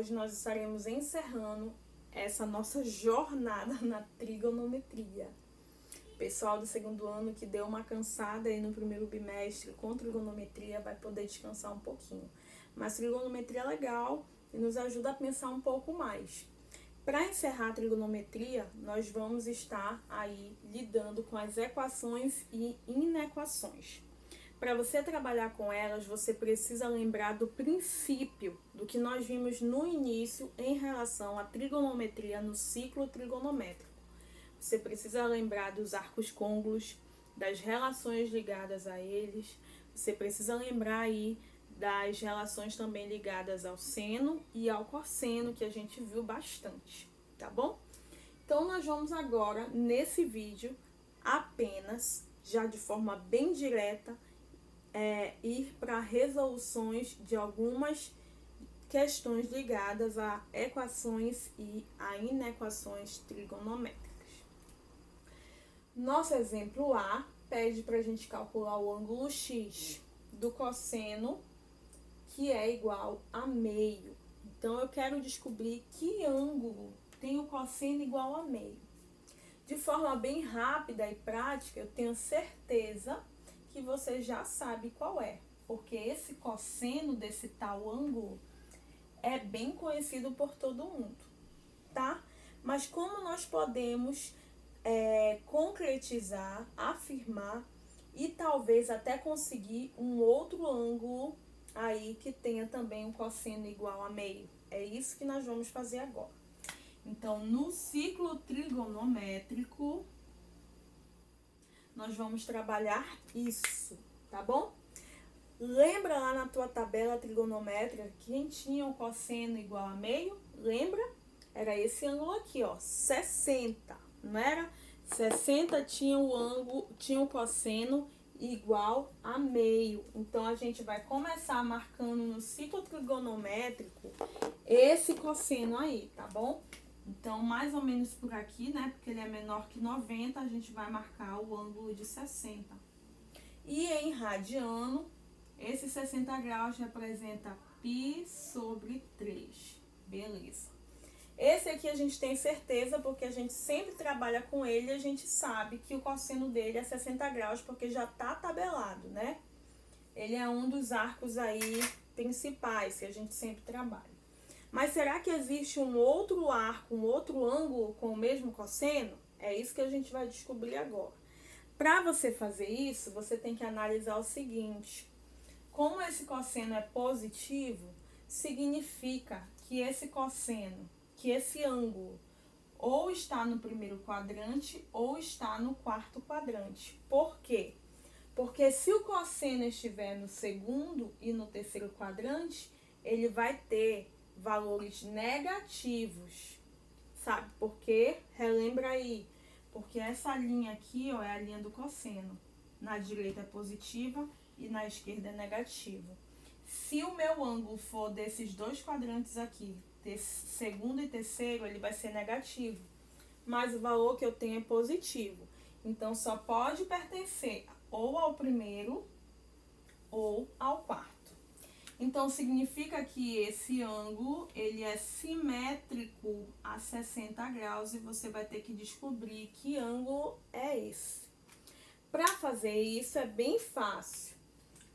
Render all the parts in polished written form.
hoje nós estaremos encerrando essa nossa jornada na trigonometria. Pessoal do segundo ano que deu uma cansada aí no primeiro bimestre com trigonometria vai poder descansar um pouquinho. Mas trigonometria é legal e nos ajuda a pensar um pouco mais. Para encerrar a trigonometria, nós vamos estar aí lidando com as equações e inequações. Para você trabalhar com elas, você precisa lembrar do princípio do que nós vimos no início em relação à trigonometria no ciclo trigonométrico. Você precisa lembrar dos arcos côncavos, das relações ligadas a eles. Você precisa lembrar aí das relações também ligadas ao seno e ao cosseno, que a gente viu bastante, tá bom? Então, nós vamos agora, nesse vídeo, apenas, já de forma bem direta, ir para resoluções de algumas questões ligadas a equações e a inequações trigonométricas. Nosso exemplo A pede para a gente calcular o ângulo x do cosseno, que é igual a meio. Então, eu quero descobrir que ângulo tem o cosseno igual a meio. De forma bem rápida e prática, eu tenho certeza que você já sabe qual é, porque esse cosseno desse tal ângulo é bem conhecido por todo mundo, tá? Mas como nós podemos concretizar, afirmar e talvez até conseguir um outro ângulo aí que tenha também um cosseno igual a meio? É isso que nós vamos fazer agora. Então, no ciclo trigonométrico, nós vamos trabalhar isso, tá bom? Lembra lá na tua tabela trigonométrica quem tinha o cosseno igual a meio? Lembra? Era esse ângulo aqui, ó, 60, não era? 60 tinha o ângulo, tinha o cosseno igual a meio. Então, a gente vai começar marcando no ciclo trigonométrico esse cosseno aí, tá bom? Então, mais ou menos por aqui, né, porque ele é menor que 90, a gente vai marcar o ângulo de 60. E em radiano, esse 60 graus representa π sobre 3. Beleza. Esse aqui a gente tem certeza, porque a gente sempre trabalha com ele e a gente sabe que o cosseno dele é 60 graus, porque já tá tabelado, né? Ele é um dos arcos aí principais que a gente sempre trabalha. Mas será que existe um outro arco, um outro ângulo com o mesmo cosseno? É isso que a gente vai descobrir agora. Para você fazer isso, você tem que analisar o seguinte: como esse cosseno é positivo, significa que esse cosseno, que esse ângulo, ou está no primeiro quadrante ou está no quarto quadrante. Por quê? Porque se o cosseno estiver no segundo e no terceiro quadrante, ele vai ter valores negativos, sabe por quê? Relembra aí, porque essa linha aqui, ó, é a linha do cosseno. Na direita é positiva e na esquerda é negativo. Se o meu ângulo for desses dois quadrantes aqui, segundo e terceiro, ele vai ser negativo, mas o valor que eu tenho é positivo. Então, só pode pertencer ou ao primeiro ou ao quarto. Então, significa que esse ângulo, ele é simétrico a 60 graus e você vai ter que descobrir que ângulo é esse. Para fazer isso é bem fácil.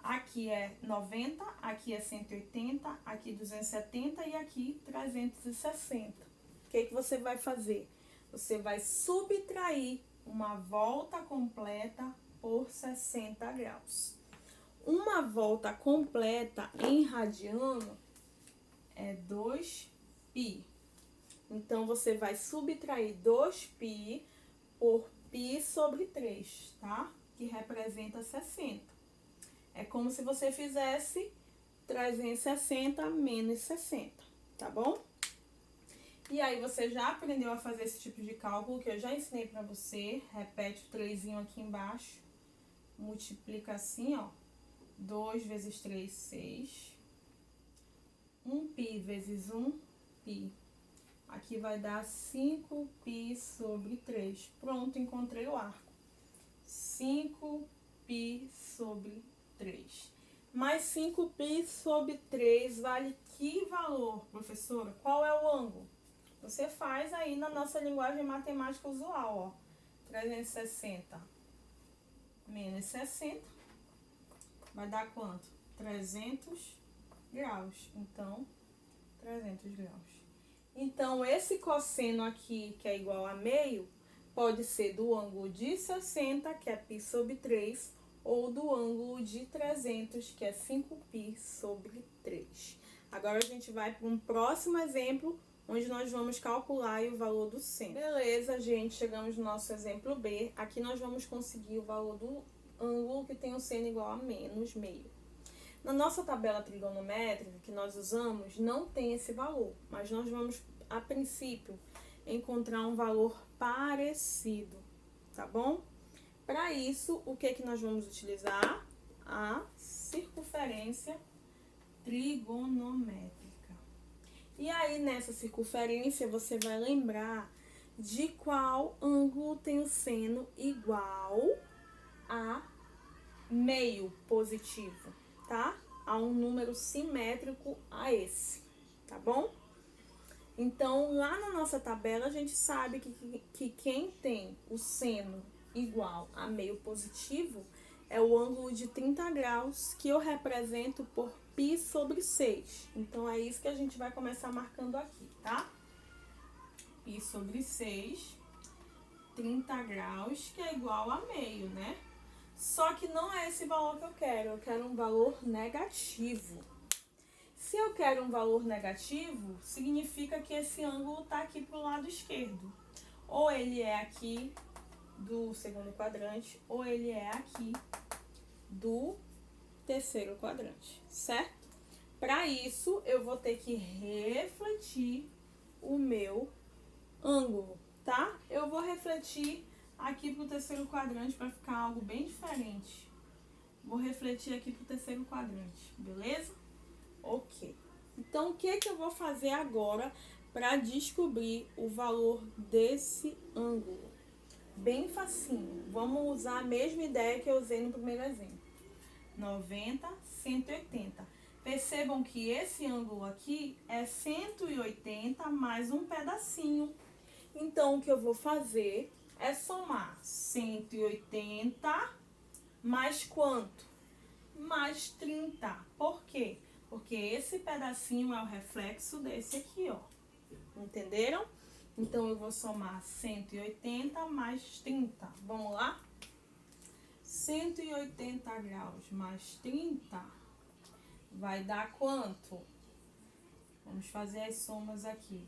Aqui é 90, aqui é 180, aqui 270 e aqui 360. O que você vai fazer? Você vai subtrair uma volta completa por 60 graus. Uma volta completa em radiano é 2π. Então, você vai subtrair 2π por π sobre 3, tá? Que representa 60. É como se você fizesse 360 menos 60, tá bom? E aí, você já aprendeu a fazer esse tipo de cálculo que eu já ensinei pra você. Repete o 3 aqui embaixo. Multiplica assim, ó. 2 vezes 3, 6. 1π vezes 1π. Aqui vai dar 5π sobre 3. Pronto, encontrei o arco. 5π sobre 3. Mais 5π sobre 3 vale Que valor, professora? Qual é o ângulo? Você faz aí na nossa linguagem matemática usual, ó. 360 menos 60 vai dar quanto? 300 graus. Então, 300 graus. Então, esse cosseno aqui, que é igual a meio, pode ser do ângulo de 60, que é π sobre 3, ou do ângulo de 300, que é 5π sobre 3. Agora, a gente vai para um próximo exemplo, onde nós vamos calcular o valor do seno. Beleza, gente, chegamos no nosso exemplo B. Aqui nós vamos conseguir o valor do ângulo que tem o seno igual a menos meio. Na nossa tabela trigonométrica que nós usamos, não tem esse valor, mas nós vamos, a princípio, encontrar um valor parecido, tá bom? Para isso, o que nós vamos utilizar? A circunferência trigonométrica. E aí, nessa circunferência, você vai lembrar de qual ângulo tem o seno igual a meio positivo, tá? A um número simétrico a esse, tá bom? Então, lá na nossa tabela, a gente sabe que quem tem o seno igual a meio positivo é o ângulo de 30 graus, que eu represento por π sobre 6. Então, é isso que a gente vai começar marcando aqui, tá? π sobre 6, 30 graus, que é igual a meio, né? Só que não é esse valor que eu quero um valor negativo. Se eu quero um valor negativo, significa que esse ângulo está aqui para o lado esquerdo. Ou ele é aqui do segundo quadrante, ou ele é aqui do terceiro quadrante, certo? Para isso, eu vou ter que refletir o meu ângulo, tá? Eu vou refletir aqui pro terceiro quadrante para ficar algo bem diferente. Vou refletir aqui pro terceiro quadrante, beleza? Ok. Então, o que eu vou fazer agora para descobrir o valor desse ângulo? Bem facinho. Vamos usar a mesma ideia que eu usei no primeiro exemplo. 90, 180. Percebam que esse ângulo aqui é 180 mais um pedacinho. Então, o que eu vou fazer é somar 180 mais quanto? Mais 30. Por quê? Porque esse pedacinho é o reflexo desse aqui, ó. Entenderam? Então, eu vou somar 180 mais 30. Vamos lá? 180 graus mais 30 vai dar quanto? Vamos fazer as somas aqui.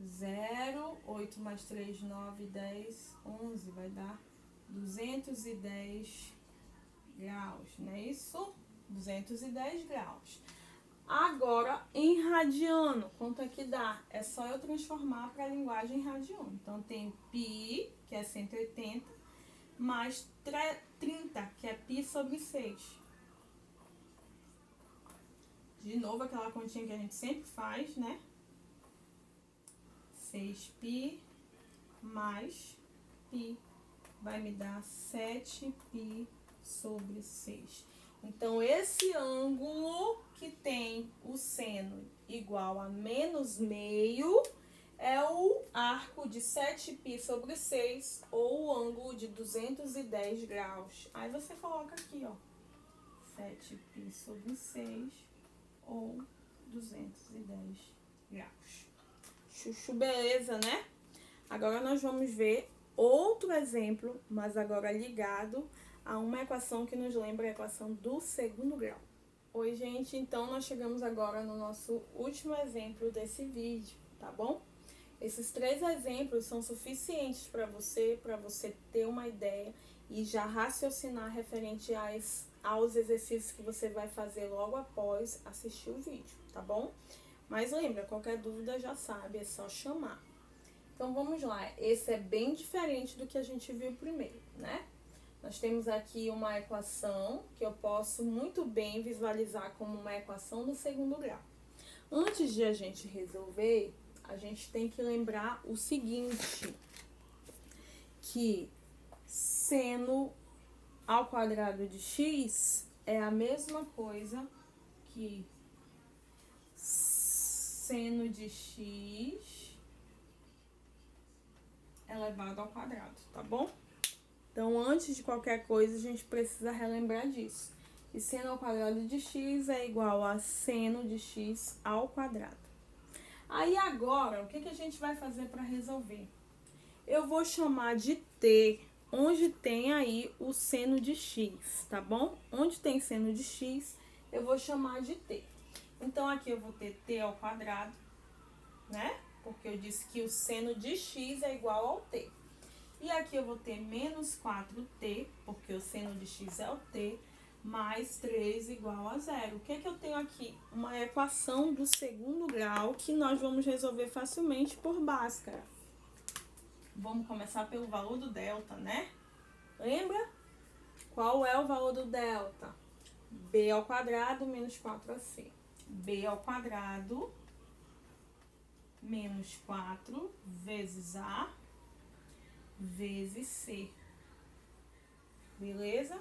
0, 8 mais 3, 9, 10, 11. Vai dar 210 graus, não é isso? 210 graus. Agora, em radiano, quanto é que dá? É só eu transformar para a linguagem radiano. Então, tem π, que é 180, mais 30, que é π sobre 6. De novo, aquela continha que a gente sempre faz, né? 6π mais π vai me dar 7π sobre 6. Então, esse ângulo que tem o seno igual a menos meio é o arco de 7π sobre 6 ou o ângulo de 210 graus. Aí você coloca aqui, ó, 7π sobre 6 ou 210 graus. Chuchu, beleza, né? Agora nós vamos ver outro exemplo, mas agora ligado a uma equação que nos lembra a equação do segundo grau. Oi, gente, então nós chegamos agora no nosso último exemplo desse vídeo, tá bom? Esses 3 exemplos são suficientes para você ter uma ideia e já raciocinar referente aos exercícios que você vai fazer logo após assistir o vídeo, tá bom? Mas lembra, qualquer dúvida já sabe, é só chamar. Então, vamos lá. Esse é bem diferente do que a gente viu primeiro, né? Nós temos aqui uma equação que eu posso muito bem visualizar como uma equação do segundo grau. Antes de a gente resolver, a gente tem que lembrar o seguinte, que seno ao quadrado de x é a mesma coisa que seno de x elevado ao quadrado, tá bom? Então, antes de qualquer coisa, a gente precisa relembrar disso. E seno ao quadrado de x é igual a seno de x ao quadrado. Aí, agora, o que a gente vai fazer para resolver? Eu vou chamar de t, onde tem aí o seno de x, tá bom? Onde tem seno de x, eu vou chamar de t. Então, aqui eu vou ter t ao quadrado, né? Porque eu disse que o seno de x é igual ao t. E aqui eu vou ter menos 4t, porque o seno de x é o t, mais 3 igual a zero. O que eu tenho aqui? Uma equação do segundo grau que nós vamos resolver facilmente por Bhaskara. Vamos começar pelo valor do delta, né? Lembra? Qual é o valor do delta? B ao quadrado menos 4ac. B ao quadrado menos 4 vezes A vezes C. Beleza?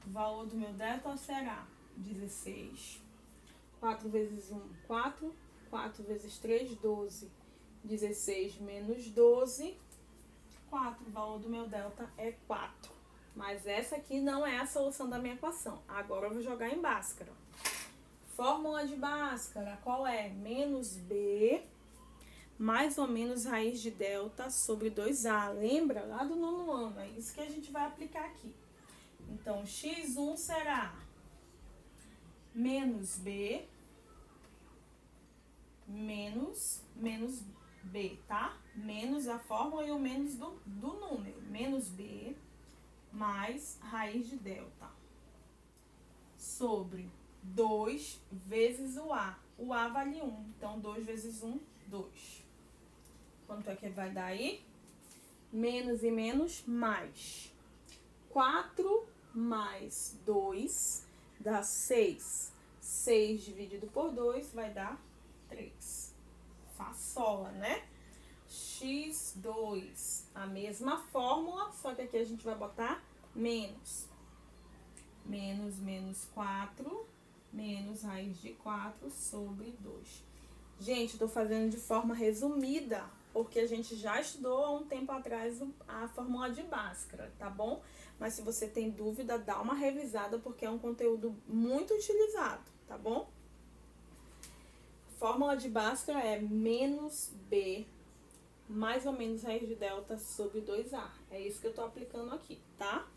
O valor do meu delta será 16. 4 vezes 1, 4. 4 vezes 3, 12. 16 menos 12, 4. O valor do meu delta é 4. Mas essa aqui não é a solução da minha equação. Agora eu vou jogar em Bhaskara. Fórmula de Bhaskara, qual é? Menos B mais ou menos raiz de delta sobre 2A. Lembra? Lá do nono ano. É isso que a gente vai aplicar aqui. Então, x1 será menos B menos B, tá? Menos a fórmula e o menos do número. Menos B mais raiz de delta sobre 2 vezes o A. O A vale 1. Então, 2 vezes 1, 2. Quanto é que vai dar aí? Menos e menos, mais. 4 mais 2 dá 6. 6 dividido por 2 vai dar 3. Façola, né? x2, a mesma fórmula, só que aqui a gente vai botar menos. Menos 4, menos raiz de 4 sobre 2. Gente, eu tô fazendo de forma resumida, porque a gente já estudou há um tempo atrás a fórmula de Bhaskara, tá bom? Mas se você tem dúvida, dá uma revisada, porque é um conteúdo muito utilizado, tá bom? Fórmula de Bhaskara é menos B mais ou menos raiz de delta sobre 2A. É isso que eu tô aplicando aqui, tá?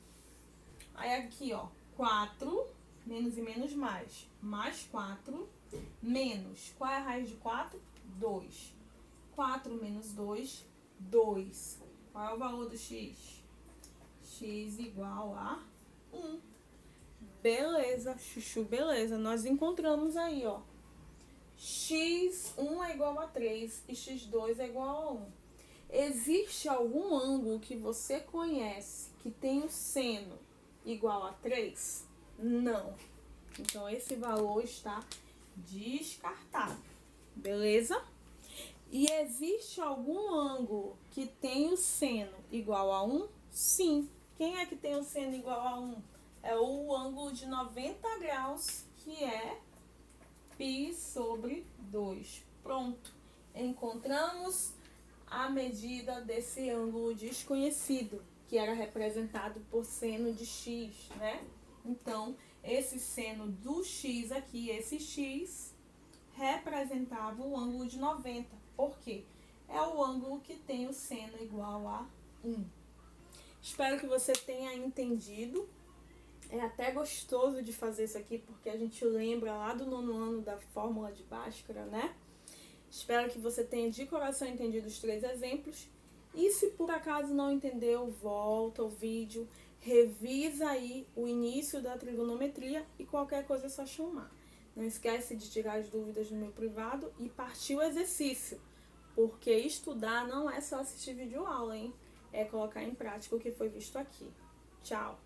Aí aqui, ó, 4, menos e menos mais. Mais 4, menos. Qual é a raiz de 4? 2. 4 menos 2, 2. Qual é o valor do x? X igual a 1. Beleza, chuchu, beleza. Nós encontramos aí, ó. x1 é igual a 3 e x2 é igual a 1. Existe algum ângulo que você conhece que tem o seno igual a 3? Não. Então, esse valor está descartado. Beleza? E existe algum ângulo que tem o seno igual a 1? Sim. Quem é que tem o seno igual a 1? É o ângulo de 90 graus, que é π sobre 2. Pronto. Encontramos a medida desse ângulo desconhecido, que era representado por seno de x, né? Então, esse seno do x aqui, esse x, representava o ângulo de 90. Por quê? É o ângulo que tem o seno igual a 1. Espero que você tenha entendido. É até gostoso de fazer isso aqui, porque a gente lembra lá do nono ano da fórmula de Bhaskara, né? Espero que você tenha de coração entendido os 3 exemplos. E se por acaso não entendeu, volta ao vídeo, revisa aí o início da trigonometria e qualquer coisa é só chamar. Não esquece de tirar as dúvidas no meu privado e partir o exercício, porque estudar não é só assistir vídeo aula, hein? É colocar em prática o que foi visto aqui. Tchau!